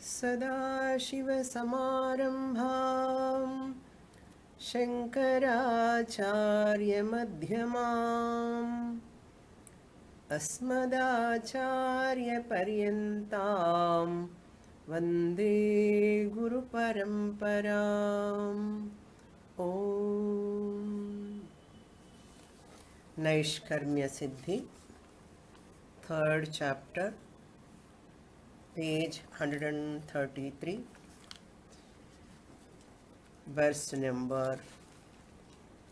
सदाशिवसमारम्भां शङ्कराचार्यमध्यमाम् अस्मदाचार्यपर्यन्तां वन्दे गुरुपरम्पराम् ॐ Naishkarmya Siddhi, third chapter, page 133, verse number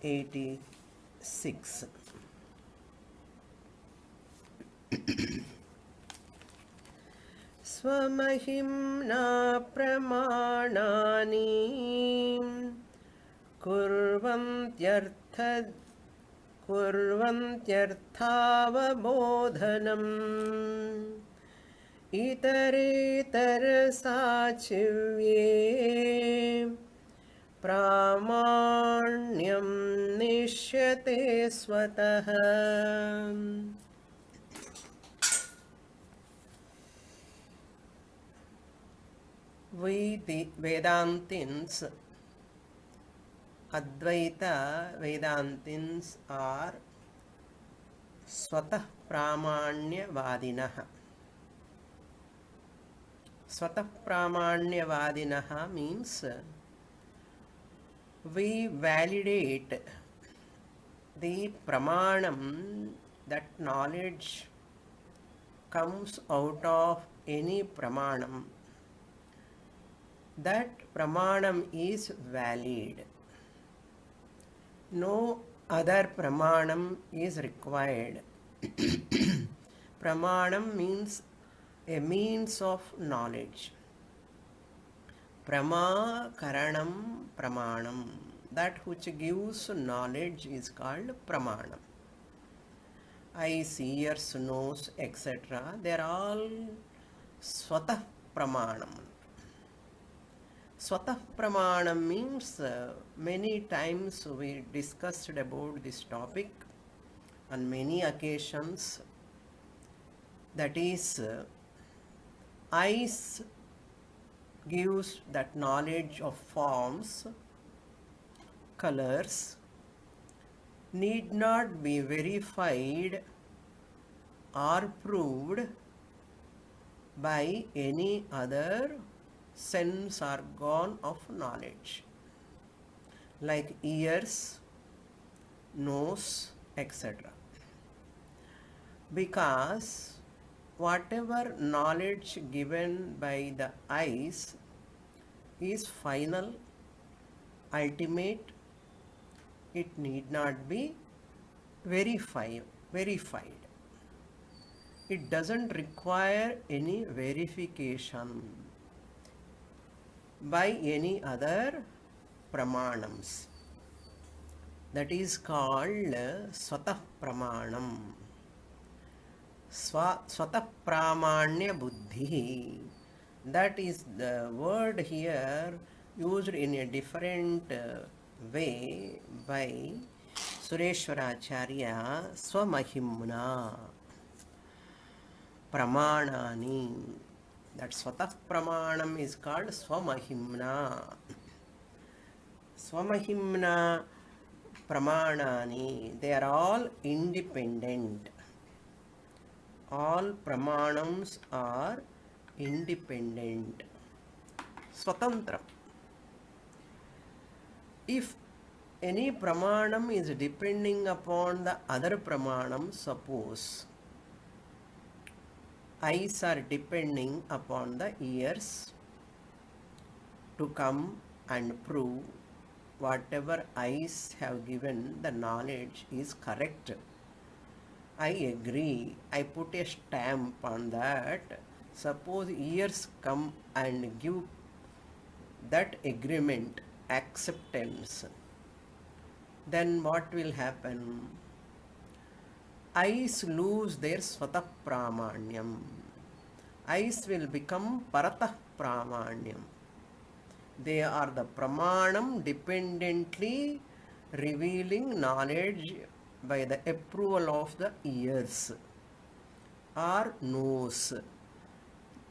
86. Swamahimna pramanani kurvantyarthavabodanam iteretarasachivye pramanyam nishyate swatah. We the Vedantins, Advaita Vedantins, are Swatah Pramanya Vadinaha. Swatah Pramanya Vadinaha means we validate the Pramanam, that knowledge comes out of any Pramanam. That Pramanam is valid. No other Pramanam is required. Pramanam means a means of knowledge. Pramakaranam Pramanam. That which gives knowledge is called Pramanam. Eyes, ears, nose, etc. They are all Swatah Pramanam. Swatah Pramanam means many times we discussed about this topic on many occasions. That is, eyes gives that knowledge of forms, colors, need not be verified or proved by any other sense organ of knowledge, like ears, nose, etc. Because whatever knowledge given by the eyes is final, ultimate, it need not be verified. It doesn't require any verification by any other pramanams. That is called Swatah Pramanam. Swatah Pramanya Buddhi. That is the word here used in a different way by Sureshwaracharya. Swamahimna Pramanani. That Swatah Pramanam is called Swamahimna. Swamahimna Pramanani. They are all independent. All Pramanams are independent. Swatantra. If any Pramanam is depending upon the other Pramanam, suppose eyes are depending upon the ears to come and prove whatever eyes have given the knowledge is correct. I agree. I put a stamp on that. Suppose ears come and give that agreement, acceptance. Then what will happen? Eyes lose their Swatah Pramanyam. Eyes will become Paratah Pramanyam. They are the Pramanam dependently revealing knowledge by the approval of the ears or nose.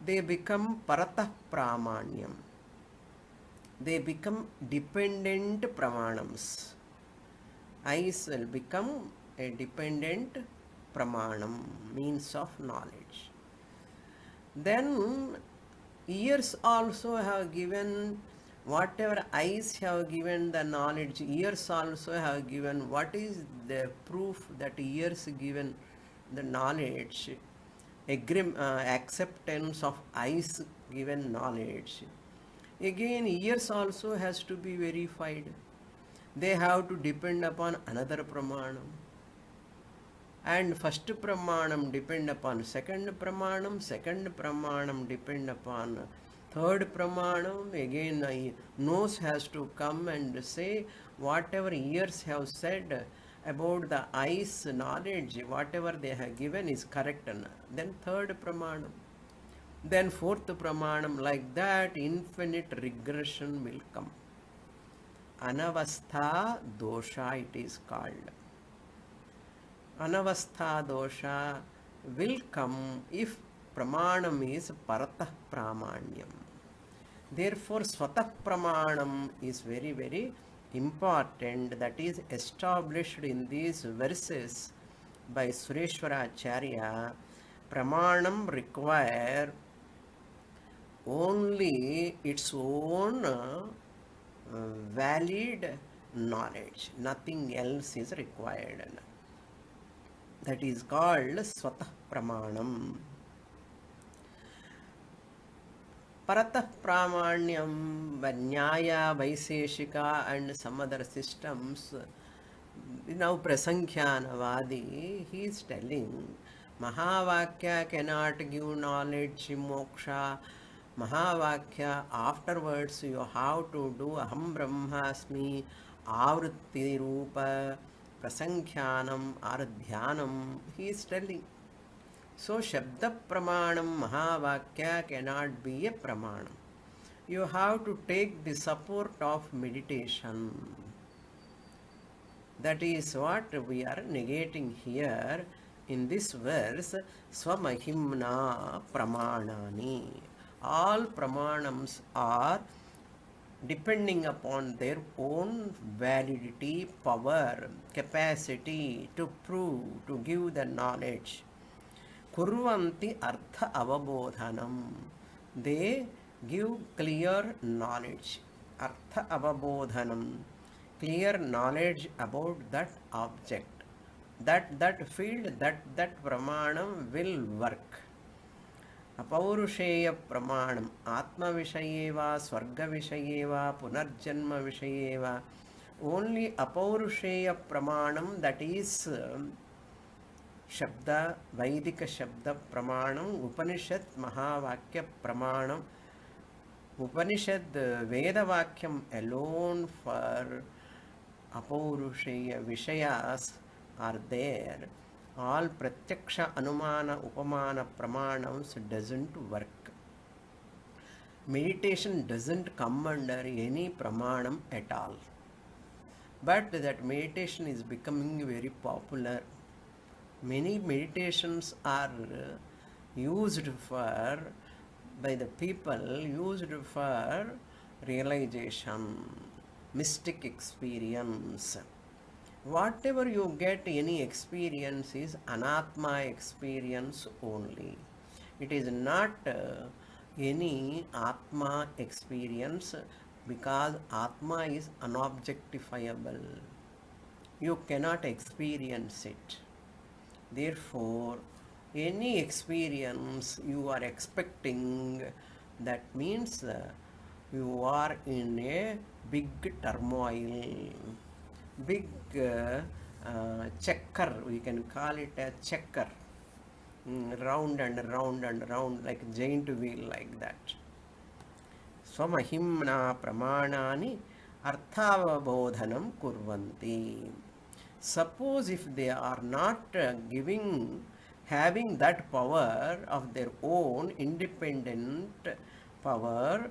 they become paratah pramanyam. They become dependent pramanams. Eyes will become a dependent pramanam, means of knowledge. Then ears also have given whatever eyes have given the knowledge, ears also have given. What is the proof that ears given the knowledge? Acceptance of eyes given knowledge. Again, ears also has to be verified. They have to depend upon another pramanam. And first pramanam depend upon second pramanam depend upon third pramanam. Again, nose has to come and say whatever ears have said about the eyes knowledge, whatever they have given is correct. Then third pramanam. Then fourth pramanam, like that infinite regression will come. Anavastha dosha it is called. Anavastha dosha will come if pramanam is paratah pramanyam. Therefore, swatah pramanam is very, very important. That is established in these verses by Sureshwaracharya. Pramanam require only its own valid knowledge. Nothing else is required. That is called swatah pramanam. Paratah pramanyam, Nyaya, Vaiseshika and some other systems. Now Prasankhyanavadi, he is telling Mahavakya cannot give knowledge, moksha. Mahavakya, afterwards you have to do Aham Brahmasmi, Avritti Rupa, Prasankhyanam or Dhyanam, he is telling. So Shabda Pramanam Mahavakya cannot be a Pramanam. You have to take the support of meditation. That is what we are negating here in this verse. Swamahimna Pramanani. All Pramanams are depending upon their own validity, power, capacity to prove, to give the knowledge. Kurvanti artha avabodhanam. They give clear knowledge. Artha avabodhanam. Clear knowledge about that object. That field, that pramanam will work. अपौरुषेय प्रमाणम आत्म विषये वा स्वर्ग विषये वा पुनर्जन्म विषये वा only अपौरुषेय प्रमाणम, that is शब्द वैदिक शब्द प्रमाणम, उपनिषद महावाक्य प्रमाणम, उपनिषद वेदवाक्यम alone for अपौरुषेय विषयास are there. All pratyaksha, anumana, upamana, pramanams doesn't work. Meditation doesn't come under any pramanam at all. But that meditation is becoming very popular. Many meditations are used for, by the people, used for realization, mystic experience. Whatever you get, any experience is anatma experience only. It is not any atma experience, because atma is unobjectifiable. You cannot experience it. Therefore, any experience you are expecting, that means you are in a big turmoil. Big checker, we can call it a checker, round and round and round, like a giant wheel, like that. Swamahimna pramanani arthavabodhanam kurvanti. Suppose if they are not having that power of their own independent power,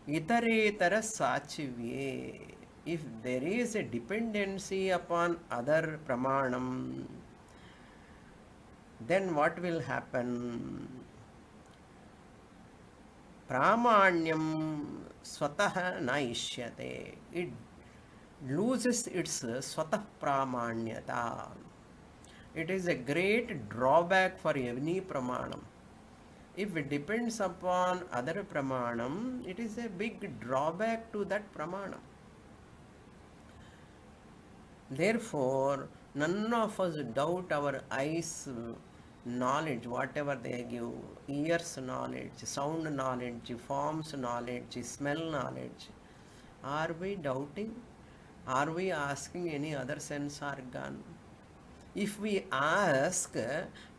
itaretara sachivye, if there is a dependency upon other pramanam, then what will happen? pramanyam swatah naishyate. It loses its swatah pramanyata. It is a great drawback for any pramanam. If it depends upon other pramanam, it is a big drawback to that pramanam. Therefore, none of us doubt our eyes' knowledge, whatever they give, ears' knowledge, sound knowledge, forms knowledge, smell knowledge. Are we doubting? Are we asking any other sense organ? If we ask,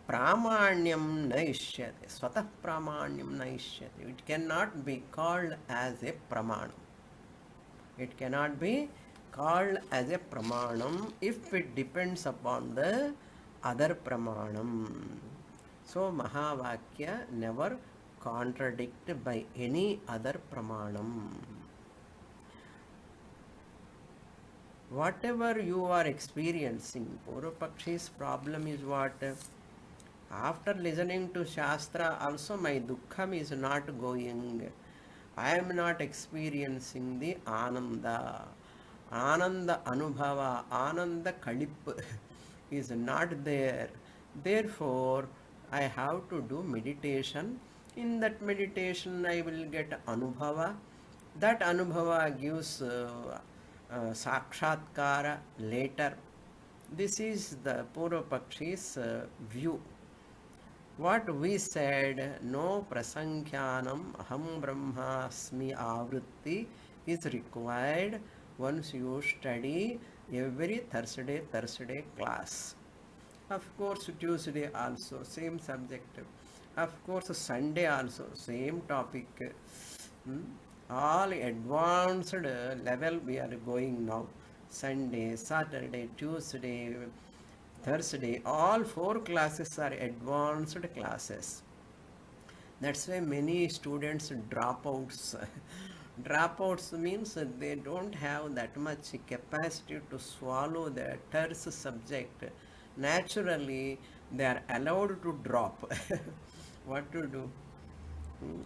pramanyam naishyate, swatah pramanyam naishyate, it cannot be called as a pramanam. It cannot be called as a pramanam if it depends upon the other pramanam. So Mahavakya never contradicted by any other pramanam. Whatever you are experiencing, Purvapakshi's problem is what? After listening to Shastra, also my dukkham is not going. I am not experiencing the Ananda. Ananda Anubhava, Ananda Kalip is not there. Therefore, I have to do meditation. In that meditation, I will get Anubhava. That Anubhava gives Sakshatkara later. This is the Purvapakshi's view. What we said, no prasankhyanam aham brahmasmi avritti is required once you study every Thursday class. Of course, Tuesday also, same subject. Of course, Sunday also, same topic. All advanced level we are going now. Sunday, Saturday, Tuesday, Thursday, all 4 classes are advanced classes. That's why many students dropouts. Dropouts means they don't have that much capacity to swallow the terse subject. Naturally, they are allowed to drop. What to do?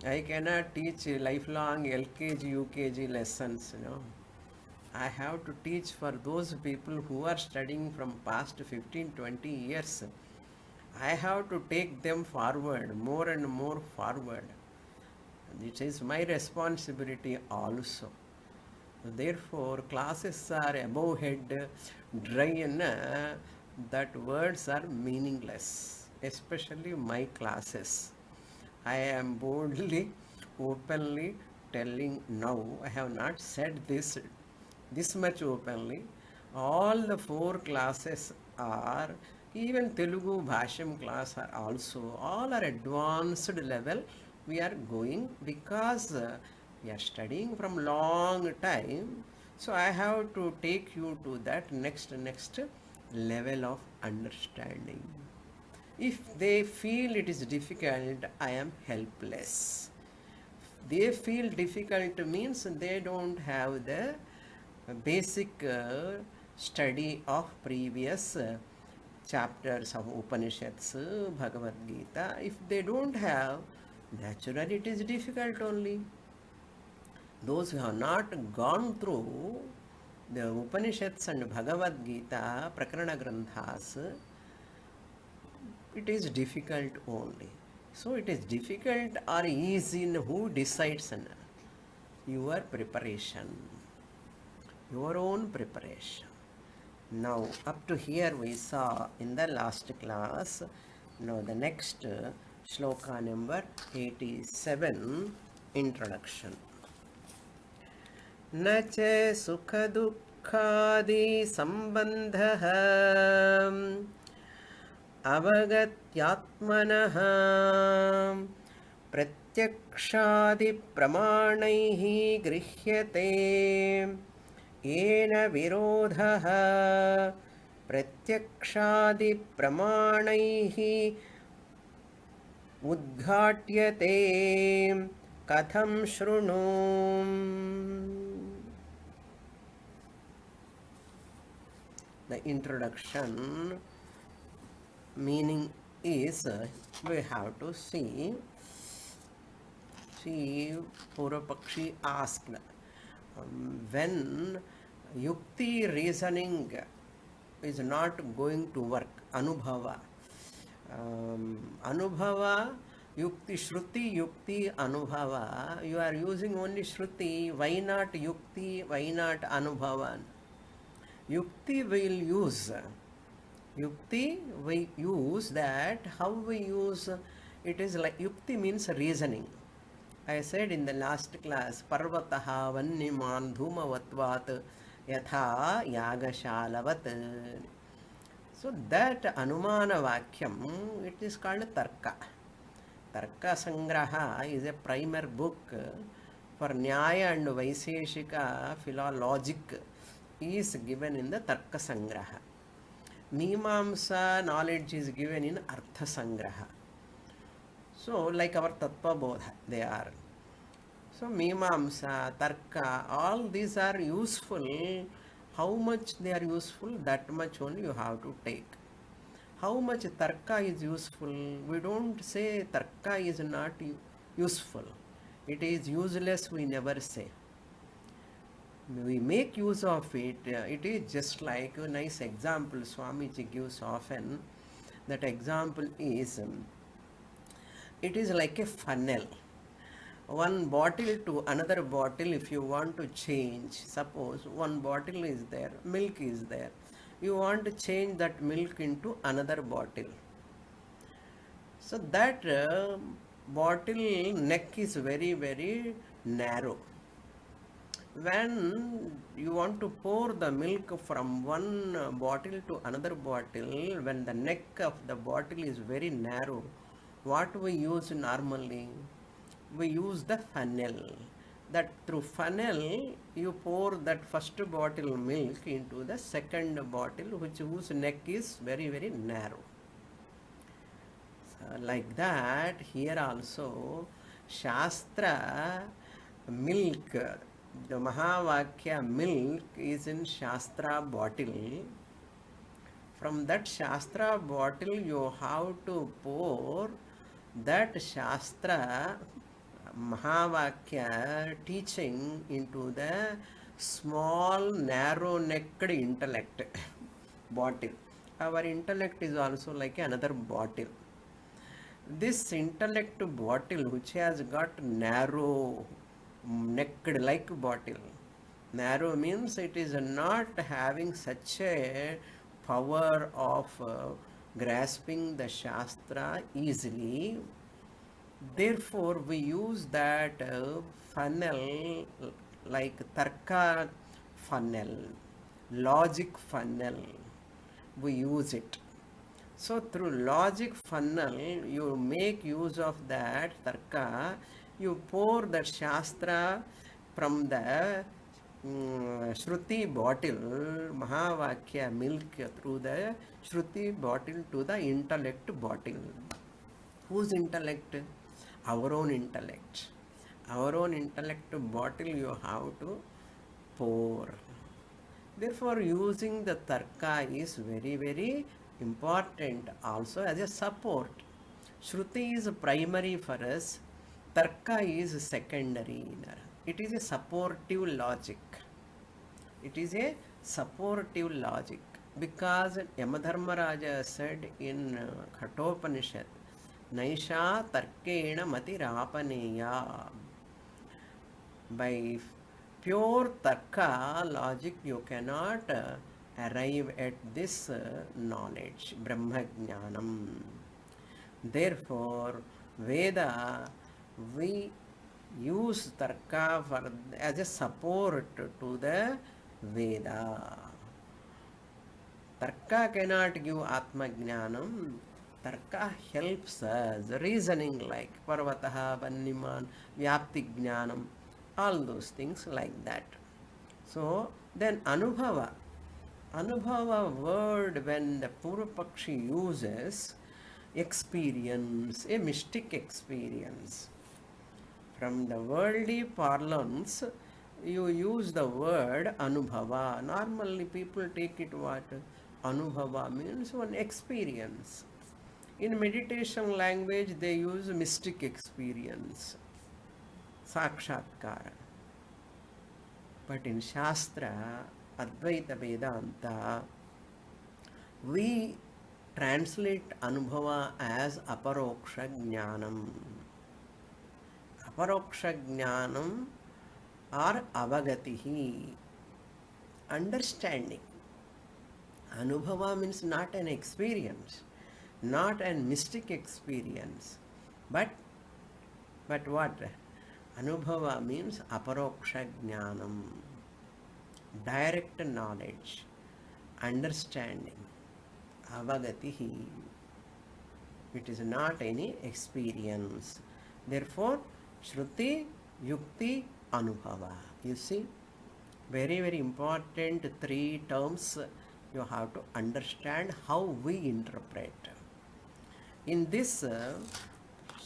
I cannot teach lifelong LKG, UKG lessons, I have to teach for those people who are studying from past 15, 20 years. I have to take them forward, more and more forward. It is my responsibility also. Therefore, classes are above head, dry and that words are meaningless, especially my classes. I am boldly, openly telling now, I have not said this much openly. All the 4 classes are, even Telugu Bhashyam class are also, all are advanced level. We are going because we are studying from long time. So I have to take you to that next level of understanding. If they feel it is difficult, I am helpless. They feel difficult means they don't have the basic study of previous chapters of Upanishads, Bhagavad Gita. If they don't have, naturally it is difficult only. Those who have not gone through the Upanishads and Bhagavad Gita, Prakarana Granthas, it is difficult only. So it is difficult or easy in who decides in your preparation, your own preparation. Now up to here we saw in the last class. Now the next shloka number 87, introduction. न च सुखदुःखादि सम्बन्धः अवगत्यात्मनः प्रत्यक्षादिप्रमाणैः गृह्यते येन विरोधः प्रत्यक्षादिप्रमाणैः उद्घाट्यते कथं शृणु. The introduction meaning is we have to see See, Purvapakshi asked, when yukti reasoning is not going to work, anubhava. Anubhava, yukti, shruti, yukti, anubhava. You are using only shruti. Why not yukti? Why not anubhava? Yukti will use. Yukti we use that. How we use? It is like yukti means reasoning. I said in the last class, Parvataha Vanniman Dhumavatvat Yatha Yagashalavat. So that Anumana Vakyam, it is called Tarka. Tarka Sangraha is a primer book for Nyaya and Vaiseshika philologic is given in the Tarka Sangraha. Mimamsa knowledge is given in Artha Sangraha. So, like our Tattva Bodha, they are. So, Mimamsa, Tarka, all these are useful. How much they are useful, that much only you have to take. How much Tarka is useful? We don't say Tarka is not useful. It is useless, we never say. We make use of it. It is just like a nice example Swamiji gives often. That example is, it is like a funnel. One bottle to another bottle, if you want to change, suppose one bottle is there, milk is there. You want to change that milk into another bottle. So that bottle neck is very, very narrow. When you want to pour the milk from one bottle to another bottle, when the neck of the bottle is very narrow, what we use normally? We use the funnel. That through funnel, you pour that first bottle milk into the second bottle, whose neck is very, very narrow. So, like that, here also, Shastra milk, the Mahavakya milk is in Shastra bottle. From that Shastra bottle, you have to pour that Shastra Mahavakya teaching into the small, narrow-necked intellect bottle. Our intellect is also like another bottle. This intellect bottle, which has got narrow necked like bottle. Narrow means it is not having such a power of grasping the Shastra easily. Therefore, we use that funnel like Tarka funnel, logic funnel. We use it. So, through logic funnel, you make use of that Tarka. You pour the Shastra from the Shruti bottle, Mahavakya milk, through the Shruti bottle to the intellect bottle. Whose intellect? Our own intellect. Our own intellect bottle you have to pour. Therefore, using the Tarka is very, very important also as a support. Shruti is primary for us. Tarka is secondary. It is a supportive logic. It is a supportive logic. Because Yamadharmaraja said in Khathopanishad, Naisha Tarkena Matirapaneya. By pure Tarka logic, you cannot arrive at this knowledge, Brahma Jnanam. Therefore, Veda, we use Tarka as a support to the Veda. Tarka cannot give Atma Jnanam. Tarka helps us, reasoning like Parvataha, Vanniman, Vyapti Jnanam, all those things like that. So, then Anubhava. Anubhava word, when the Purvapakshi uses experience, a mystic experience. From the worldly parlance, you use the word Anubhava. Normally people take it what? Anubhava means one experience. In meditation language, they use mystic experience. Sakshatkara. But in Shastra, Advaita Vedanta, we translate Anubhava as Aparoksha Jnanam. Aparoksha Jnanam or Avagatihi, understanding. Anubhava means not an experience, not an mystic experience, but what? Anubhava means aparoksha jnanam, direct knowledge, understanding, avagatihi. It is not any experience. Therefore, Shruti, Yukti, Anubhava. You see, very, very important three terms you have to understand how we interpret. In this,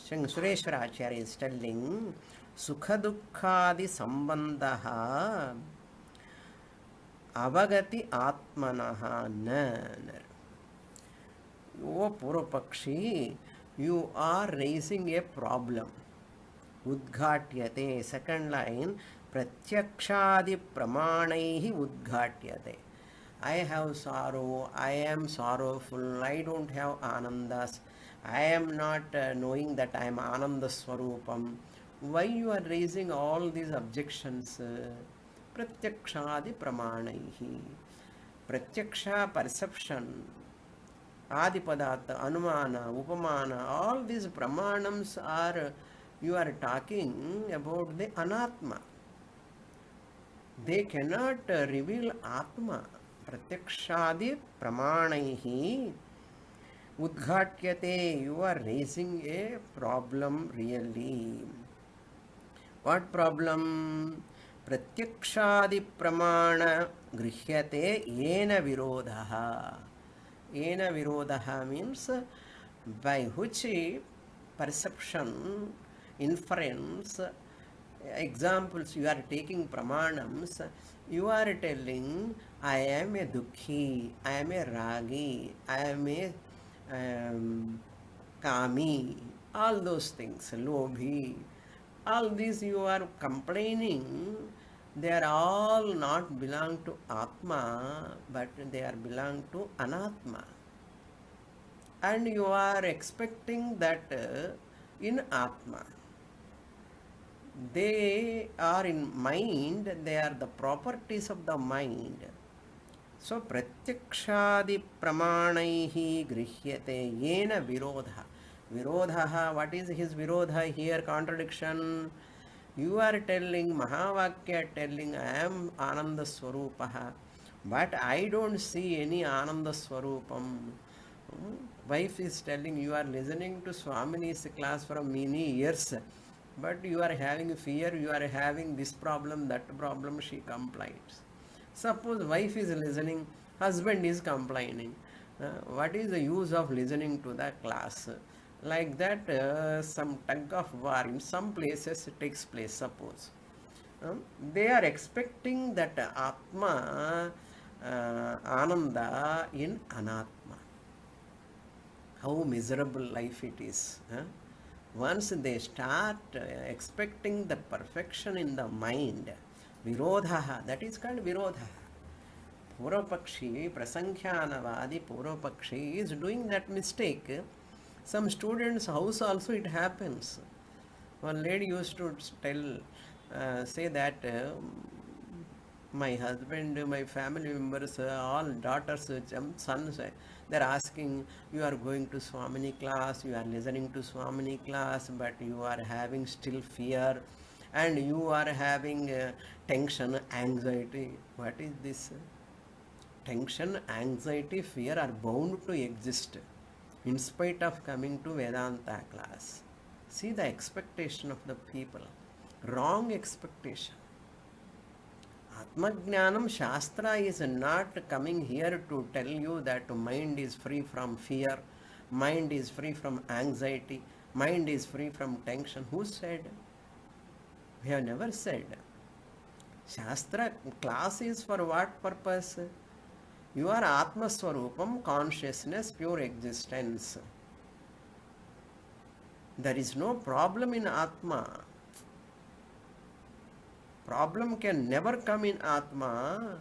Sureshwara Acharya is telling, Sukha Dukkhadi Sambandhaha Avagati Atmanaha Nanar. O Purupakshi, you are raising a problem. Udghatyate. Second line, Pratyakshadi Pramanaihi Udghatyate. I have sorrow, I am sorrowful, I don't have anandas, I am not knowing that I am ananda swarupam. Why you are raising all these objections? Pratyakshadi pramanaihi. Pratyaksha, perception, adipadatha, anumana, upamana, all these pramanams are, you are talking about the anatma. They cannot reveal atma. Pratyakshadi pramanaihi udghatyate. You are raising a problem really. What problem? Pratyakshadi pramana grihyate yena virodhaha. Yena virodhaha means by which perception, inference, examples you are taking pramanams, you are telling, I am a dukhi, I am a ragi, I am a kami, all those things, lobhi, all these you are complaining, they are all not belong to Atma, but they are belong to Anatma. And you are expecting that in Atma. They are in mind, they are the properties of the mind. So, pratyakshadi pramanaihi grihyate yena virodha. Virodha, what is his virodha here? Contradiction. You are telling, Mahavakya telling, I am Ananda Swarupaha, but I don't see any Ananda Swarupam. Wife is telling, you are listening to Swamini's class for many years, but you are having fear, you are having this problem, that problem, she complains. Suppose wife is listening, husband is complaining. What is the use of listening to the class? Like that, some tug of war in some places takes place, suppose. They are expecting that Atma, Ananda in Anatma. How miserable life it is. Once they start expecting the perfection in the mind, virodha, that is called virodha. Purvapakshi, Prasankhyanavadi Purvapakshi is doing that mistake. Some students' house also it happens. One lady used to say that my husband, my family members, all daughters, sons, they are asking, you are going to Swamini class, you are listening to Swamini class, but you are having still fear and you are having tension, anxiety. What is this? Tension, anxiety, fear are bound to exist in spite of coming to Vedanta class. See the expectation of the people. Wrong expectation. Atmajnanam Shastra is not coming here to tell you that mind is free from fear, mind is free from anxiety, mind is free from tension. Who said? We have never said. Shastra class is for what purpose? You are Atma Swarupam, consciousness, pure existence. There is no problem in Atma. Problem can never come in Atma.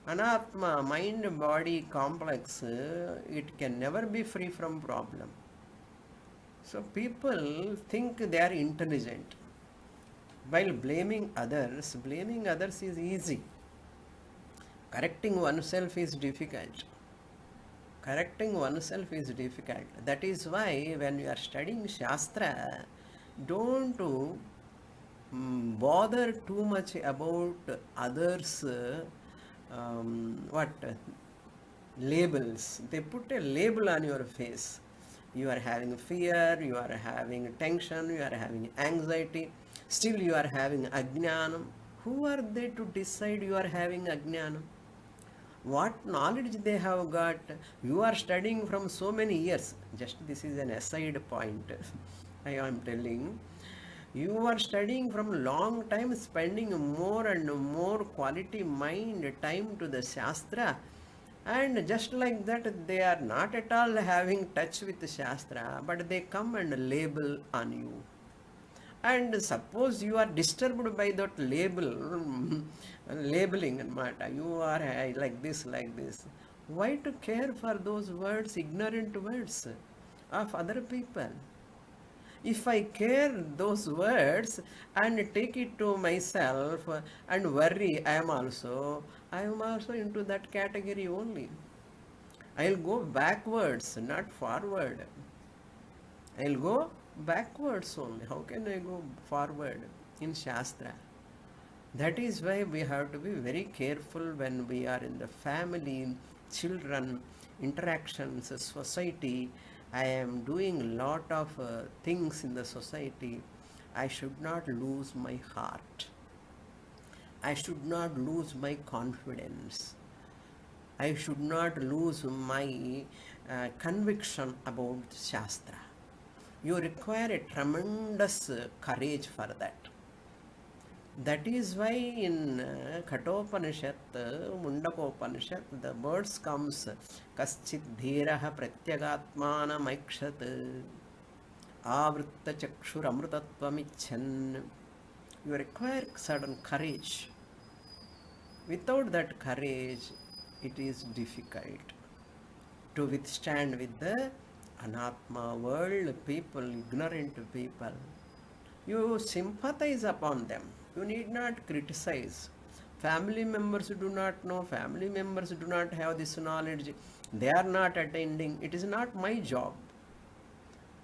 Anatma, mind-body complex, it can never be free from problem. So people think they are intelligent. While blaming others is easy. Correcting oneself is difficult. Correcting oneself is difficult. That is why when you are studying Shastra, don't bother too much about others' what labels. They put a label on your face. You are having fear, you are having tension, you are having anxiety, still you are having ajnanam. Who are they to decide you are having ajnanam? What knowledge they have got? You are studying from so many years. Just this is an aside point. I am telling. You are studying from long time, spending more and more quality mind time to the Shastra, and just like that, they are not at all having touch with the Shastra, but they come and label on you. And suppose you are disturbed by that labeling, you are like this. Why to care for those words, ignorant words of other people? If I care those words and take it to myself and worry, I am also into that category only. I'll go backwards, not forward. I'll go backwards only. How can I go forward in Shastra? That is why we have to be very careful when we are in the family, children, interactions, society. I am doing a lot of things in the society. I should not lose my heart. I should not lose my confidence. I should not lose my conviction about Shastra. You require a tremendous courage for that. That is why in Katopanishad, Mundakopanishad, the words comes Kaschit Dhiraha Pratyagatmana Maikshat Avritta Chakshur Amrutatvamichan. You require certain courage. Without that courage, it is difficult to withstand with the Anatma world people, ignorant people. You sympathize upon them. You need not criticize. Family members do not know, family members do not have this knowledge. They are not attending. It is not my job.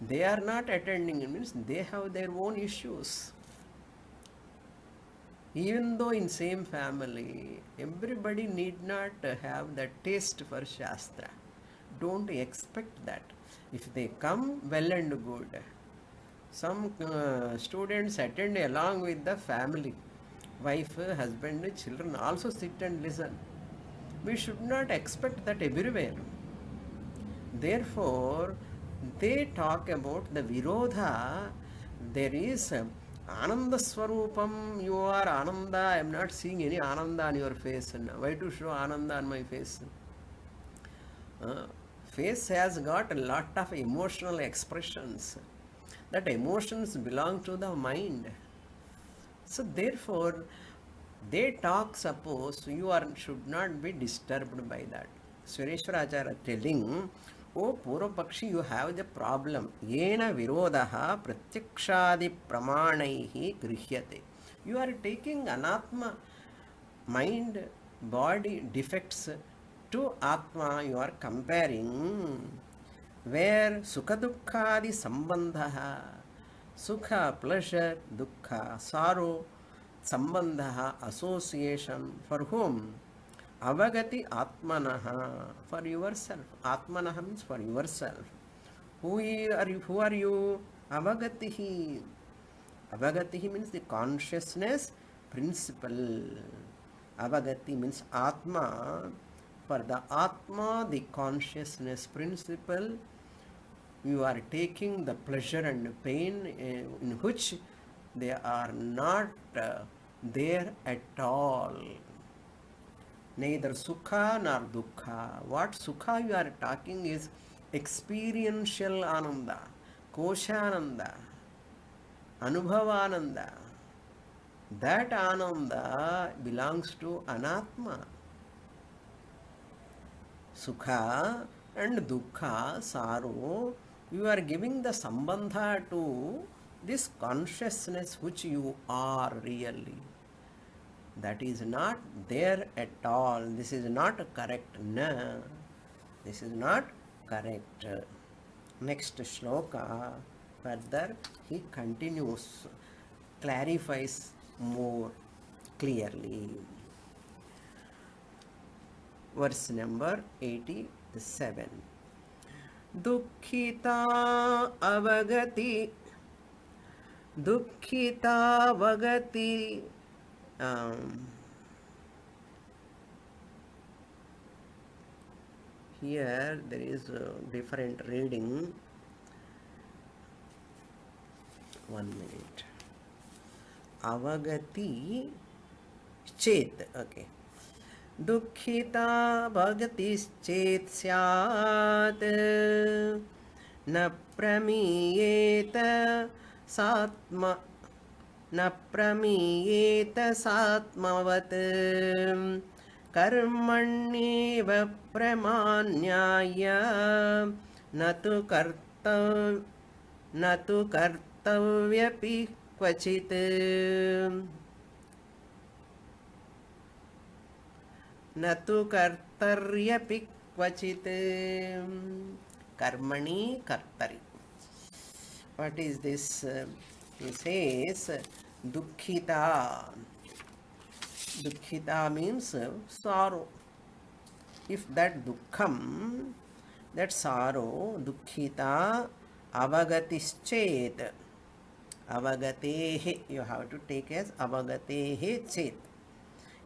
They are not attending. It means they have their own issues. Even though in same family, everybody need not have that taste for Shastra. Don't expect that. If they come, well and good. Some students attend along with the family. Wife, husband, children also sit and listen. We should not expect that everywhere. Therefore, they talk about the Virodha. There is Ananda Swarupam. You are Ananda. I am not seeing any Ananda on your face. Why to show Ananda on my face? Face has got a lot of emotional expressions. That emotions belong to the mind. So therefore, they talk, suppose you should not be disturbed by that. Sureshwaracharya telling, oh Purvapakshi, you have the problem. Yena virodaha pratyakshadi pramanaihi grihyate. You are taking anatma, mind, body defects to atma, you are comparing. Where sukha dukkhadi sambandha, sukha pleasure, dukkha sorrow, sambandha association, for whom? Avagati atmanaha, for yourself. Atmanaha means for yourself. Who are you? Avagatihi. Avagatihi means the consciousness principle. Avagati means atma. For the atma, the consciousness principle, you are taking the pleasure and pain in which they are not there at all. Neither sukha nor dukkha. What sukha you are talking is experiential ananda, koshananda, anubhavananda. That Ananda belongs to Anatma. Sukha and Dukkha, sorrow, you are giving the sambandha to this consciousness which you are really. That is not there at all. This is not correct. No, this is not correct. Next shloka, further he continues, clarifies more clearly. Verse number 87. Dukkhita avagati, Dukkhita vagati. Here there is a different reading. 1 minute. Avagati chet. Okay. Dukkhita bhagatischet syat na pramiyeta satma न प्रमीयेत सात्मवत् कर्मण्येव प्रमाण्याय न तु कर्तव्यपि क्वचित् न तु कर्तर्यपि क्वचित् कर्मणि कर्तरि. What is this? He says Dukkhita. Dukkhita means sorrow. If that dukkham, that sorrow, Dukkhita avagatischet, avagatehe, you have to take as avagatehe chet.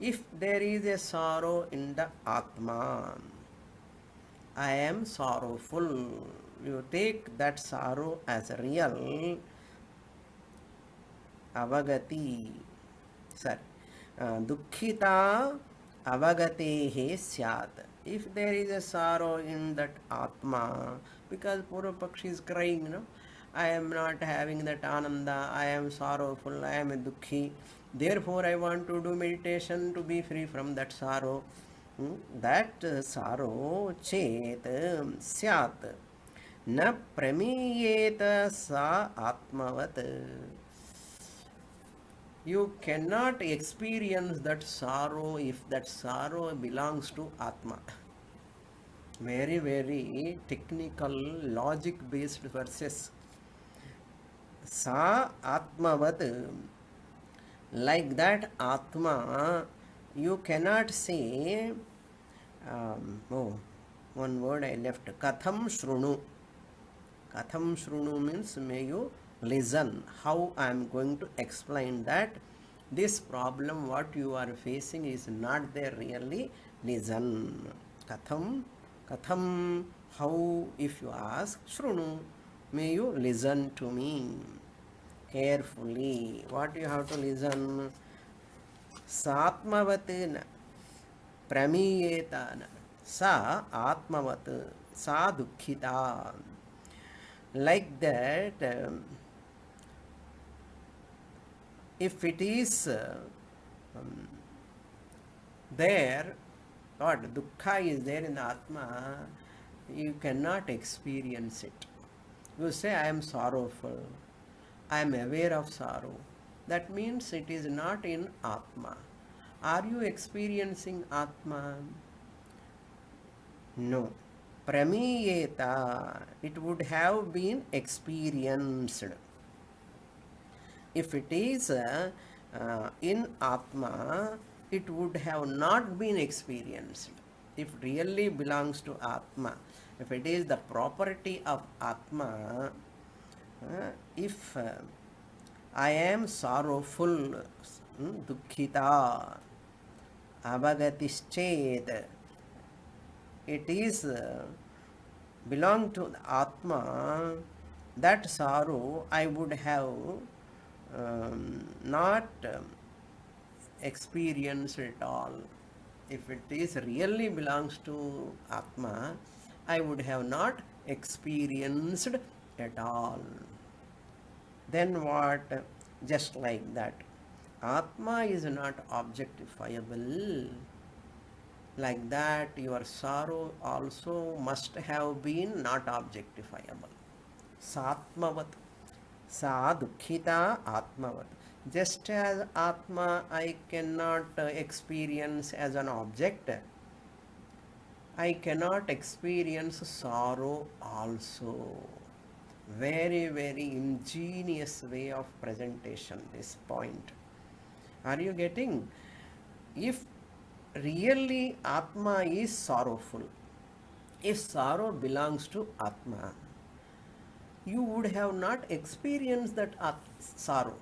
If there is a sorrow in the Atma, I am sorrowful, you take that sorrow as real. Avagati, sorry, Dukkhita avagatehe syat. If there is a sorrow in that Atma, because Purvapakshi is crying, I am not having that Ananda, I am sorrowful, I am a Dukkhi, therefore I want to do meditation to be free from that sorrow. That sorrow chet syat na pramiyeta sa atmavat. You cannot experience that sorrow if that sorrow belongs to Atma. Very, very technical, logic-based verses. Sa Atmavat. Like that Atma, you cannot say, one word I left, Katham Shrunu. Katham Shrunu means may you listen. How I am going to explain that this problem what you are facing is not there really. Listen. Katham, how, if you ask, Shrunu, may you listen to me carefully. What you have to listen? Satmavatena pramiyetana sa atmavat sa dukkhita. Like that, if it is there, what dukkha is there in the Atma, you cannot experience it. You say, I am sorrowful, I am aware of sorrow. That means it is not in Atma. Are you experiencing Atma? No. Pramiyeta, it would have been experienced. If it is in Atma, it would have not been experienced. If really belongs to Atma, if it is the property of Atma, if I am sorrowful, dukkhita, avagatischet, it is belong to the Atma, that sorrow I would have not experienced at all. If it is really belongs to Atma, I would have not experienced at all. Then what? Just like that. Atma is not objectifiable. Like that, your sorrow also must have been not objectifiable. Satmavat. Sa dukhita atmavat. Just as Atma I cannot experience as an object, I cannot experience sorrow also. Very, very ingenious way of presentation, this point. Are you getting? If really Atma is sorrowful, if sorrow belongs to Atma, you would have not experienced that sorrow.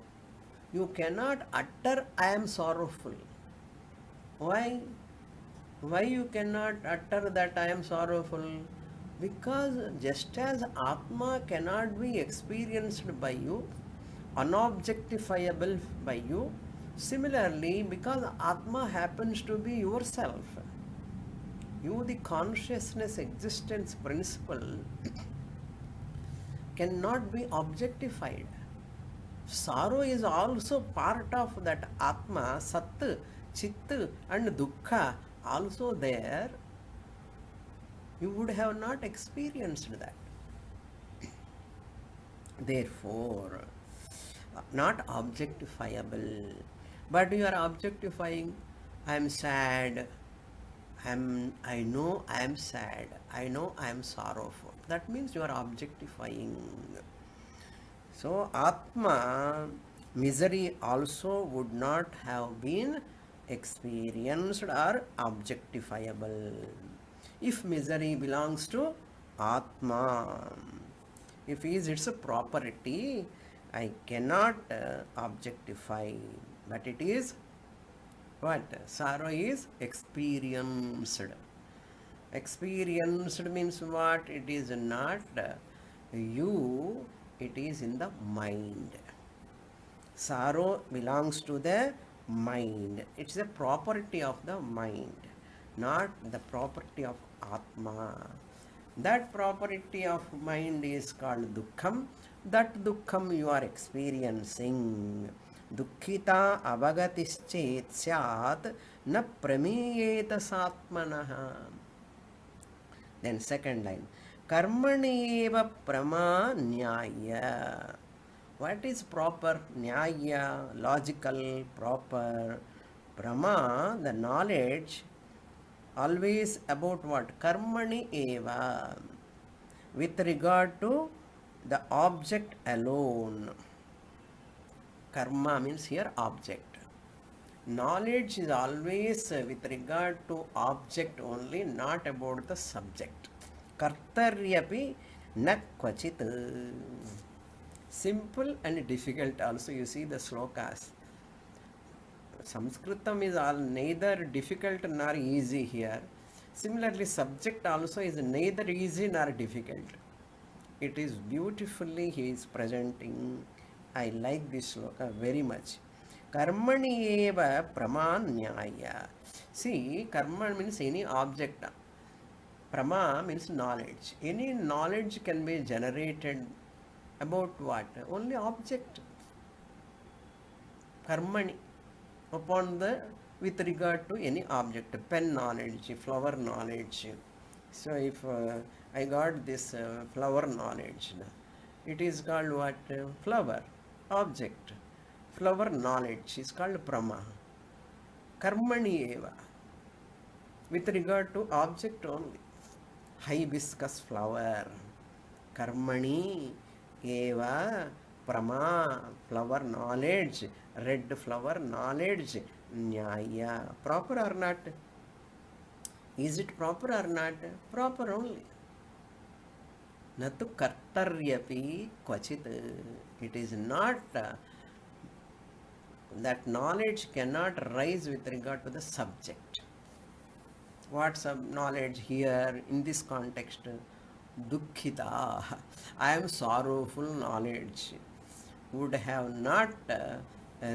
You cannot utter, I am sorrowful. Why? Why you cannot utter that I am sorrowful? Because just as Atma cannot be experienced by you, unobjectifiable by you, similarly, because Atma happens to be yourself, you, the consciousness existence principle, cannot be objectified. Sorrow is also part of that Atma, Sat, Chit, and Dukkha also there. You would have not experienced that. Therefore, not objectifiable. But you are objectifying, I am sad, I know I am sad, I know I am sorrowful. That means you are objectifying. So Atma, misery also would not have been experienced or objectifiable. If misery belongs to Atma, if is its a property, I cannot objectify, but it is what? Sorrow is experienced. Experienced means what? It is not you, it is in the mind. Sorrow belongs to the mind. It's a property of the mind, not the property of Atma. That property of mind is called Dukkham. That Dukkham you are experiencing. Dukkhita avagatischet syat na pramiyeta satmanaha. Then second line. Karmani eva prama nyaya. What is proper? Nyaya, logical, proper. Prama, the knowledge, always about what? Karmani eva. With regard to the object alone. Karma means here object. Knowledge is always with regard to object only, not about the subject. Kartaryapi na kvachit. Simple and difficult also, you see the slokas. Sanskritam is all neither difficult nor easy here. Similarly, subject also is neither easy nor difficult. It is beautifully he is presenting. I like this sloka very much. Karmani eva pramanyaya. See, karma means any object. Prama means knowledge. Any knowledge can be generated about what? Only object. Karmani. Upon the, with regard to any object. Pen knowledge, flower knowledge. So if I got this flower knowledge, it is called what? Flower. Object. Flower knowledge is called Prama. Karmani eva. With regard to object only. Hibiscus flower. Karmani eva prama, flower knowledge. Red flower knowledge. Nyaya. Proper or not? Is it proper or not? Proper only. Natu kartaryapi kvachit. It is not, that knowledge cannot rise with regard to the subject. What knowledge here in this context? Dukkhita. I am sorrowful knowledge would have not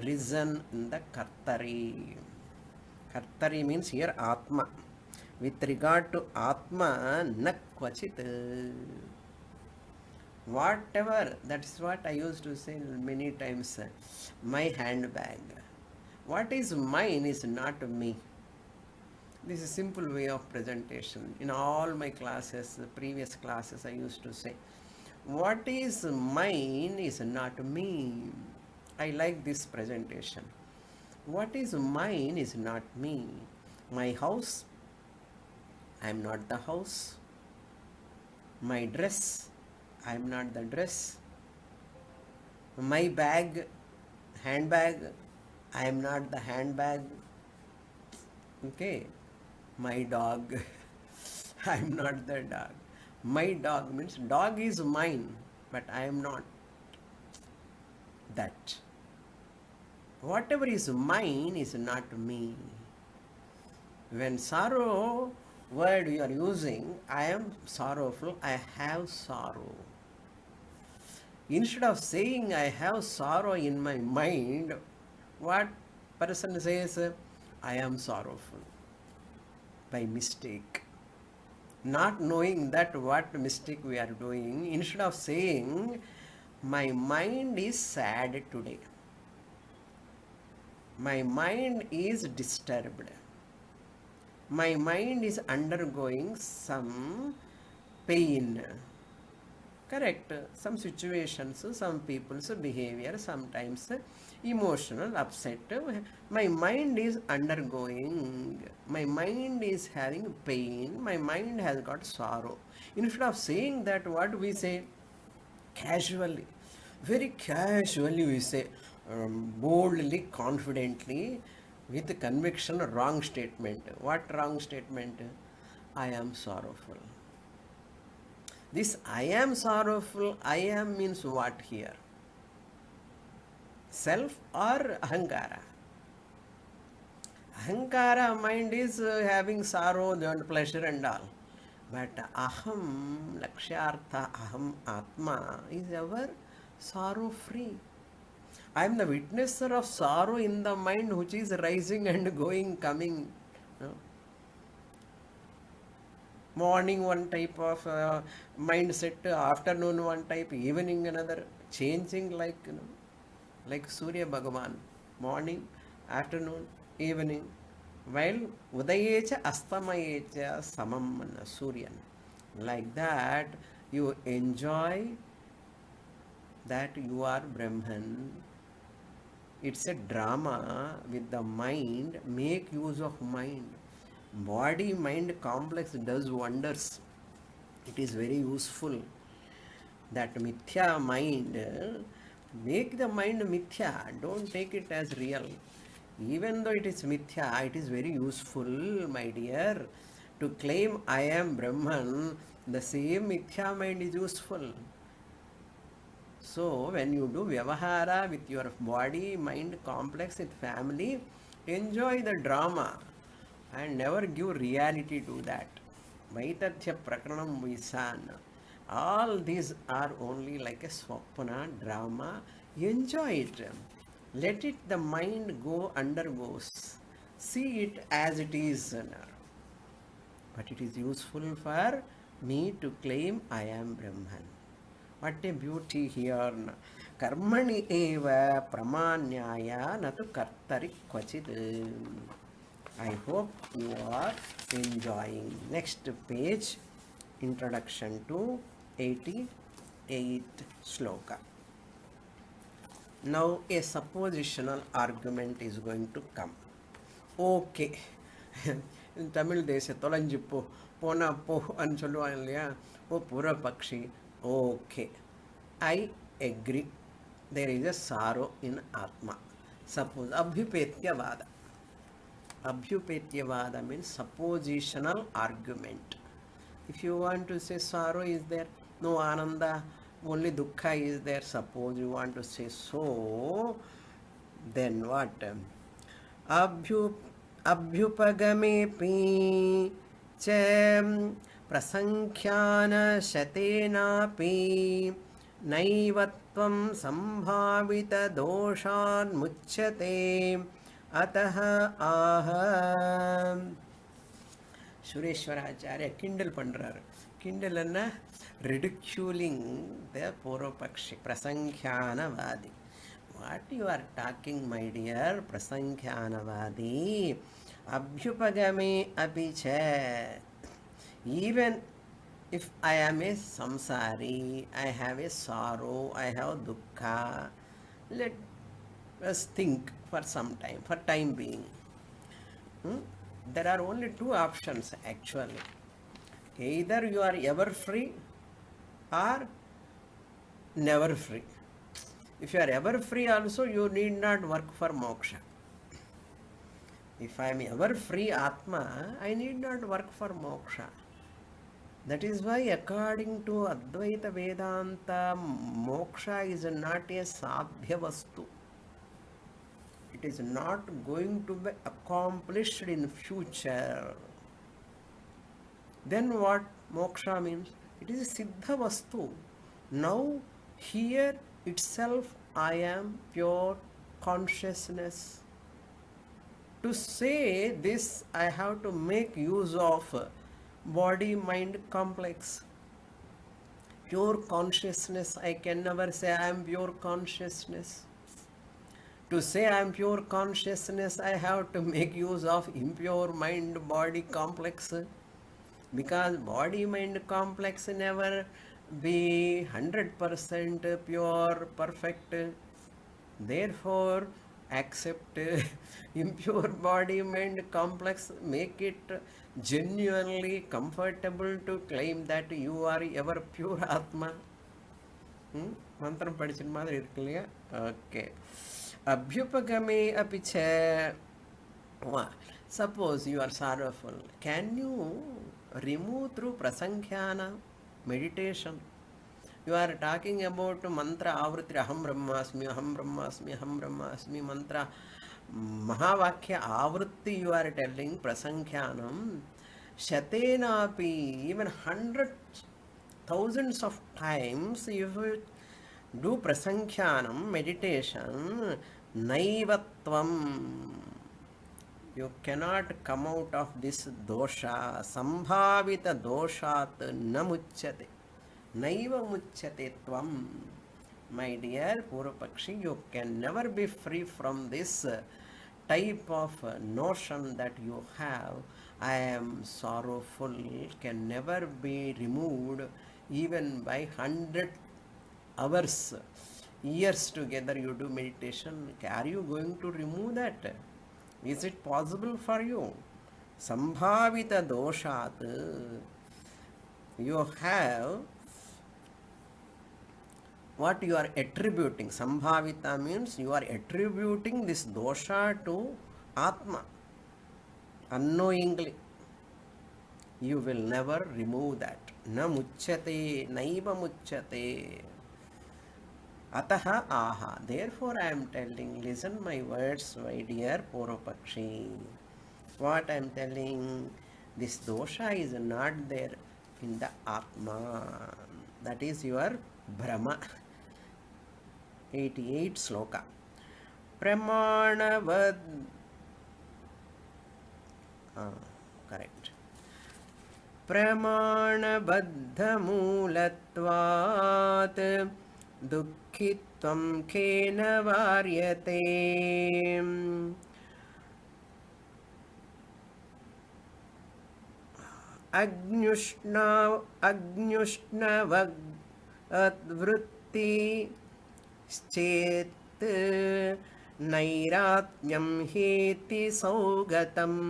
risen in the Kartari. Kartari means here Atma. With regard to Atma, na kvachit. Whatever, that is what I used to say many times. My handbag. What is mine is not me. This is a simple way of presentation. In all my classes, the previous classes, I used to say, what is mine is not me. I like this presentation. What is mine is not me. My house, I am not the house. My dress, I am not the dress. My bag, handbag, I am not the handbag. Okay. My dog, I am not the dog. My dog means dog is mine, but I am not that. Whatever is mine is not me. When sorrow word you are using, I am sorrowful, I have sorrow. Instead of saying I have sorrow in my mind, what person says? I am sorrowful by mistake. Not knowing that what mistake we are doing, instead of saying my mind is sad today, my mind is disturbed, my mind is undergoing some pain. Correct. Some situations, some people's behavior, sometimes emotional upset. My mind is undergoing, my mind is having pain, my mind has got sorrow. Instead of saying that, what we say? Casually, very casually we say, boldly, confidently, with conviction, wrong statement. What wrong statement? I am sorrowful. This I am sorrowful, I am means what here? Self or ahankara? Ahankara mind is having sorrow and pleasure and all. But aham, lakshyartha, aham, atma is ever sorrow free. I am the witnesser of sorrow in the mind which is rising and going, coming. You know. Morning one type of mindset, afternoon one type, evening another, changing like, you know, like Surya Bhagavan, morning, afternoon, evening, while Udayecha Astamayecha Samam Suryan. Like that, you enjoy that you are Brahman. It's a drama with the mind, make use of mind. Body mind complex does wonders. It is very useful. That mithya mind, make the mind mithya, don't take it as real. Even though it is mithya, it is very useful, my dear. To claim I am Brahman, the same mithya mind is useful. So when you do vyavahara with your body, mind complex with family, enjoy the drama and never give reality to that. Vaitathya Prakranam Visan. All these are only like a swapana drama. Enjoy it. Let it the mind go undergoes. See it as it is. But it is useful for me to claim I am Brahman. What a beauty here. Karmani eva pramanyaya natu kartari kvachid. I hope you are enjoying. Next page, introduction to 88th shloka. Now a suppositional argument is going to come. Okay. In Tamil they say Tolanjippo, Pona po and Choluanlia, O Pura Pakshi. Okay. I agree. There is a sorrow in Atma. Suppose Abhyupetyavada. Abhyupetyavada means suppositional argument. If you want to say sorrow is there, no ananda, only dukkha is there, suppose you want to say so, then what? Abhyupagamepi chem prasankhyan shatenapi naivatvam sambhavita doshan muchyate atah aha. Sureshwaracharya Kindle பண்றாரு. Kindle ridiculing the Purvapakshi, Prasankhyanavadi. What you are talking, my dear Prasankhyanavadi? Abhyupagame apicha. Even if I am a samsari, I have a sorrow, I have dukkha, let us think for some time, for time being. Hmm? There are only two options actually. Either you are ever free or never free. If you are ever free also, you need not work for moksha. If I am ever free Atma, I need not work for moksha. That is why according to Advaita Vedanta, moksha is not a sadhya vastu. It is not going to be accomplished in future. Then what moksha means? It is a siddha vastu. Now here itself I am pure consciousness. To say this, I have to make use of body-mind complex. Pure consciousness, I can never say I am pure consciousness. To say I am pure consciousness, I have to make use of impure mind-body complex. Because body-mind complex never be 100% pure, perfect. Therefore, accept impure body-mind complex, make it genuinely comfortable to claim that you are ever pure Atma. மந்திரம் படிச்சின மாதிரி இருக்கு இல்லையா? Okay. அபியுபகமே அபிச்ச. Suppose you are sorrowful. Can you remove through prasankhana meditation? You are talking about mantra avritti aham brahmasmi, aham brahmasmi, aham brahmasmi mantra. Mahavakya avritti you are telling prasankhyanam. Shatenapi, even hundreds, thousands of times, if you do prasankhyanam meditation, naivatvam, you cannot come out of this dosha. Sambhavita doshat namuchyate. Naiva muchyate tvam. My dear Purvapakshi, you can never be free from this type of notion that you have. I am sorrowful, can never be removed even by 100 hours, years together you do meditation. Are you going to remove that? Is it possible for you? Sambhavita doshat, you have what you are attributing. Sambhavita means you are attributing this dosha to Atma. Unknowingly. You will never remove that. Na muchyate, naiva muchyate. Ataha aha. Therefore I am telling, listen my words, my dear Purvapakshi. What I am telling, this dosha is not there in the Atma. That is your Brahma. 88 sloka. Pramanavad. Correct. प्रमाणबद्धमूलत्वात् दुःखित्वं केन वार्यते अग्न्युष्णवद्वृत्ति चेत् नैरात्म्यं हेति सौगतम्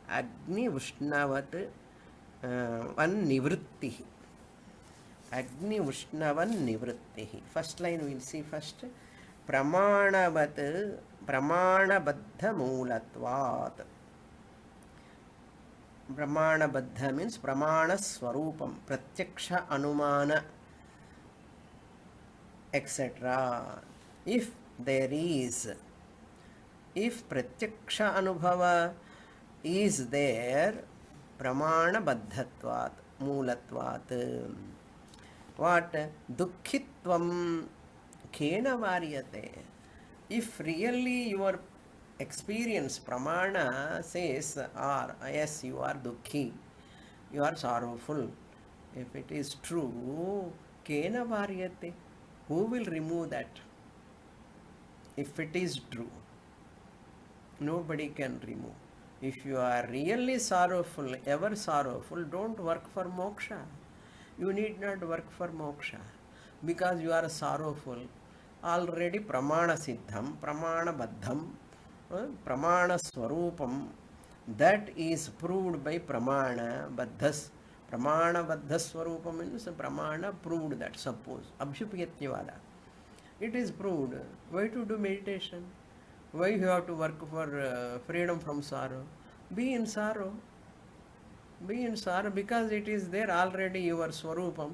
Agni Ushnavat Van Nivritti. Agni Ushnavan Nivritti. First line we will see first. Pramanavat Pramanabaddha Moolatvat. Pramanabaddha means Pramana Swarupam, Pratyaksha Anumana, etc. If there is, if Pratyaksha Anubhava is there, pramana baddhatvat, moolatvat. What? Dukkhitvam kena varyate. If really your experience, pramana says, or yes, you are dukkhi, you are sorrowful. If it is true, kena varyate. Who will remove that? If it is true, nobody can remove. If you are really sorrowful, ever sorrowful, don't work for moksha. You need not work for moksha because you are sorrowful. Already pramana siddham, pramana baddham, pramana swarupam, that is proved by pramana baddhas. Pramana baddha swarupam means pramana proved that. Suppose abhyupayatyavada, it is proved. Why to do meditation? Why you have to work for freedom from sorrow? Be in sorrow. Be in sorrow because it is there already, your swarupam,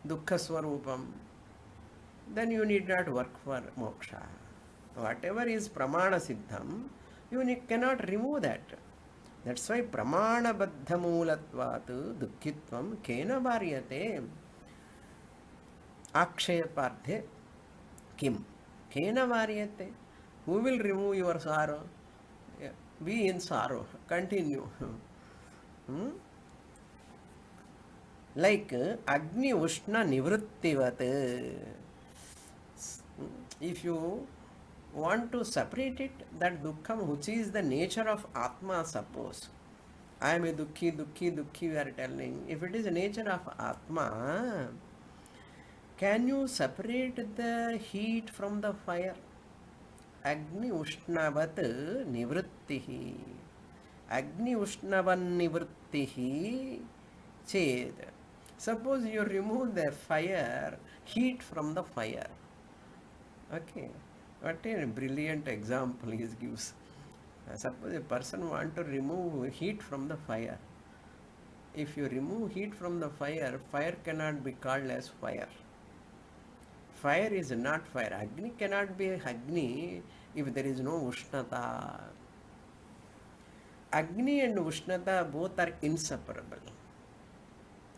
dukkha swarupam. Then you need not work for moksha. Whatever is pramana siddham, you cannot remove that. That's why pramana baddha moolatvat dukkitvam kena varyate. Akshaya parthe kim? Kena varyate? Who will remove your sorrow? Be in sorrow. Continue. Like Agni Ushna Nivrittivat. If you want to separate it, that dukkham, which is the nature of Atma, suppose. I am a dukkhi, we are telling. If it is the nature of Atma, can you separate the heat from the fire? Agni Ushnavat Nivrittihi. Agni Ushnavan Nivrittihi Ched. Suppose you remove the fire, heat from the fire. Okay. What a brilliant example he gives. Suppose a person wants to remove heat from the fire. If you remove heat from the fire, fire cannot be called as fire. Fire is not fire. Agni cannot be Agni if there is no Ushnata. Agni and Ushnata both are inseparable.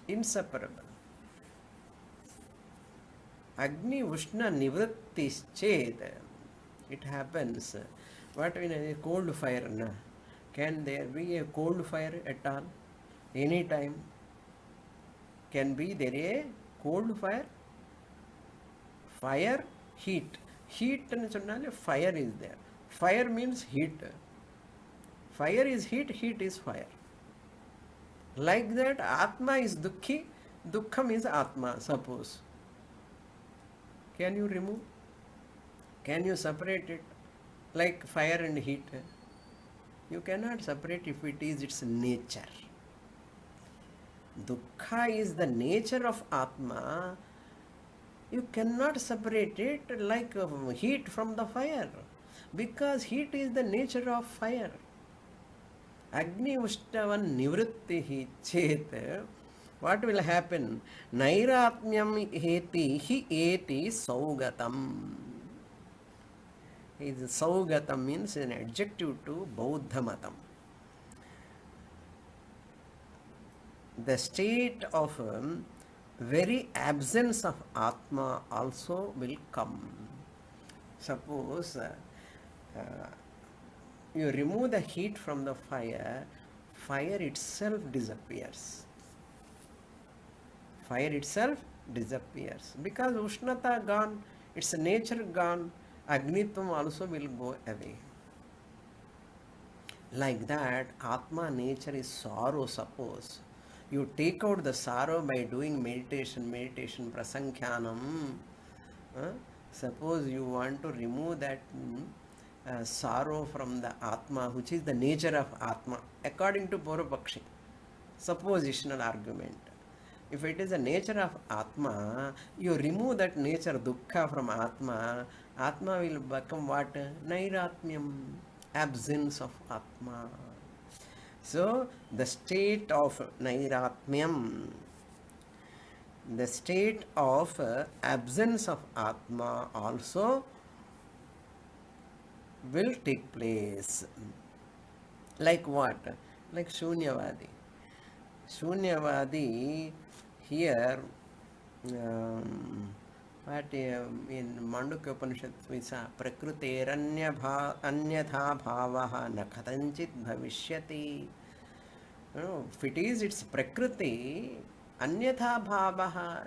Inseparable. Agni Ushna Nivrittis Ched. It happens. What in a cold fire? Na? Can there be a cold fire at all? Any time? Can be there a cold fire? Fire, heat. Heat and fire is there. Fire means heat. Fire is heat, heat is fire. Like that, Atma is dukkhi, dukkham is Atma, suppose. Can you remove? Can you separate it? Like fire and heat. You cannot separate if it is its nature. Dukkha is the nature of Atma. You cannot separate it like heat from the fire, because heat is the nature of fire. Agni Ushnavan Nivrittihi Chet. What will happen? Nairatmyam heti hi eti saugatam. Saugatam means an adjective to Bauddha Matam. The state of very absence of Atma also will come. Suppose you remove the heat from the fire, fire itself disappears. Fire itself disappears. Because Ushnata gone, its nature gone, Agnitvam also will go away. Like that, Atma nature is sorrow, suppose. You take out the sorrow by doing meditation, prasankhyanam. Suppose you want to remove that sorrow from the Atma, which is the nature of Atma, according to Purvapakshi, suppositional argument. If it is the nature of Atma, you remove that nature, dukkha, from Atma, Atma will become what? Nairatmyam, absence of Atma. So, the state of Nairatmyam, the state of absence of Atma also will take place. Like what? Like Shunyavadi. Shunyavadi here, what in Mandukya Upanishad we saw, Prakriteranyatha bhavaha na katanchit bhavishyati. If it is its Prakriti, anyatha bhavaha,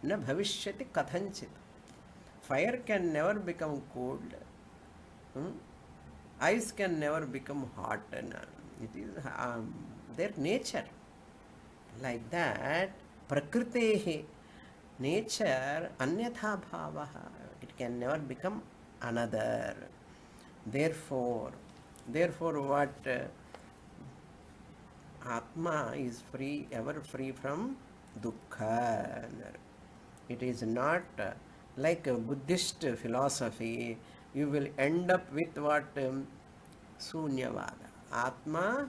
na bhavishyati kathanchit. Fire can never become cold. Ice can never become hot. It is their nature. Like that, prakritehi, nature, anyatha bhavaha, it can never become another. Therefore, what Atma is free, ever free from dukkha. It is not like a Buddhist philosophy. You will end up with what? Sunyavada. Atma,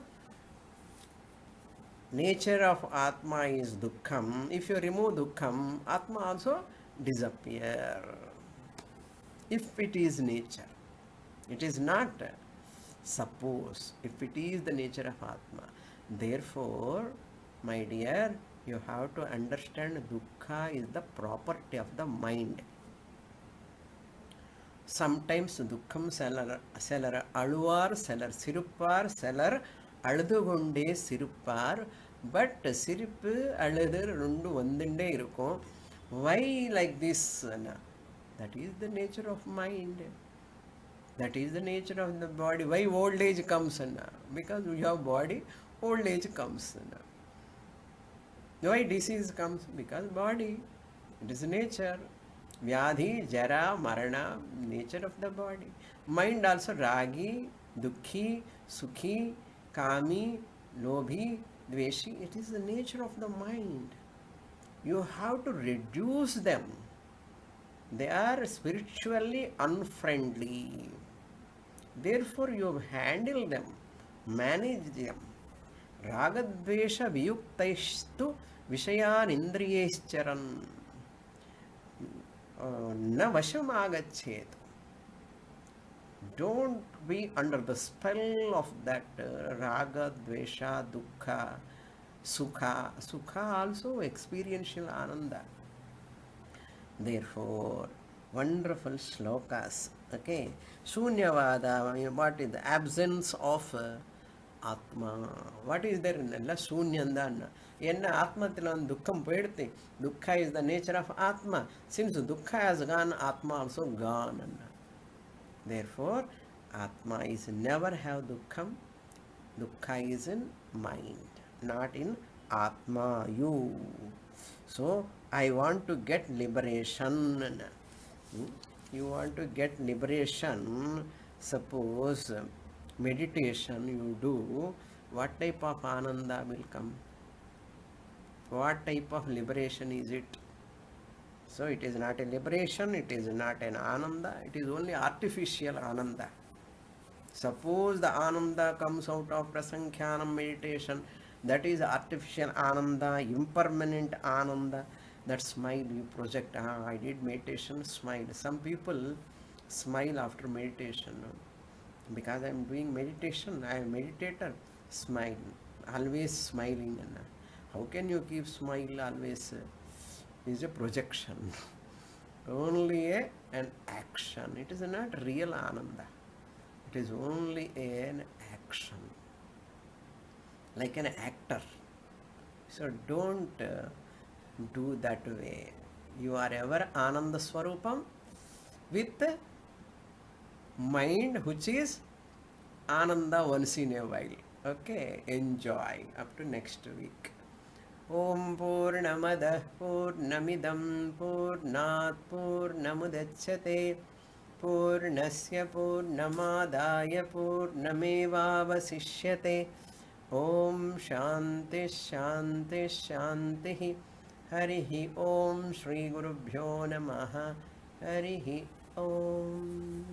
nature of Atma is dukkham. If you remove dukkham, Atma also disappear. If it is nature. It is not suppose. If it is the nature of Atma. Therefore, my dear, you have to understand dukkha is the property of the mind. Sometimes dukkam seller aluvar, seller sirupar, seller aludugunde sirupar, but siripu aludu rundu vandinde irukum. Why like this? That is the nature of mind. That is the nature of the body. Why old age comes? Because we have body, old age comes. Why disease comes? Because body. It is nature. Vyadhi, Jara, Marana, nature of the body. Mind also Ragi, Dukhi, Sukhi, Kami, Lobhi, Dveshi. It is the nature of the mind. You have to reduce them. They are spiritually unfriendly. Therefore, you handle them, manage them. Ragadvesha viyuktaistu vishayan indriyescharan na vasham agachet. Don't be under the spell of that raga, dvesha, dukkha, sukha. Sukha also experiential ananda. Therefore, wonderful shlokas. Okay, Shunyavada, what is the absence of Atma? What is there in Allah? Shunyandana. Enna Atma tilan dukkham pedti. Dukkha is the nature of Atma. Since dukkha has gone, Atma also gone. Therefore, Atma is never have dukkham. Dukkha is in mind, not in Atma, you. So, I want to get liberation. You want to get liberation. Suppose meditation you do, what type of ananda will come? What type of liberation is it? So it is not a liberation, it is not an ananda, it is only artificial ananda. Suppose the ananda comes out of prasankhyanam meditation, that is artificial ananda, impermanent ananda. That smile you project, I did meditation, smile. Some people smile after meditation. Because I am doing meditation, I am a meditator, smile. Always smiling. How can you keep smile always? Is a projection. Only an action. It is not real ananda. It is only an action. Like an actor. So don't do that way. You are ever Ananda Swarupam with mind which is Ananda once in a while. Okay, enjoy. Up to next week. Om Purnamadah Purnamidam Purnat Purnamudachyate Purnasya Purnamadaya Purnamevavasishyate. Om Shanti Shanti Shanti. Harihi Om Shri Gurubhyo Namaha. Harihi Om.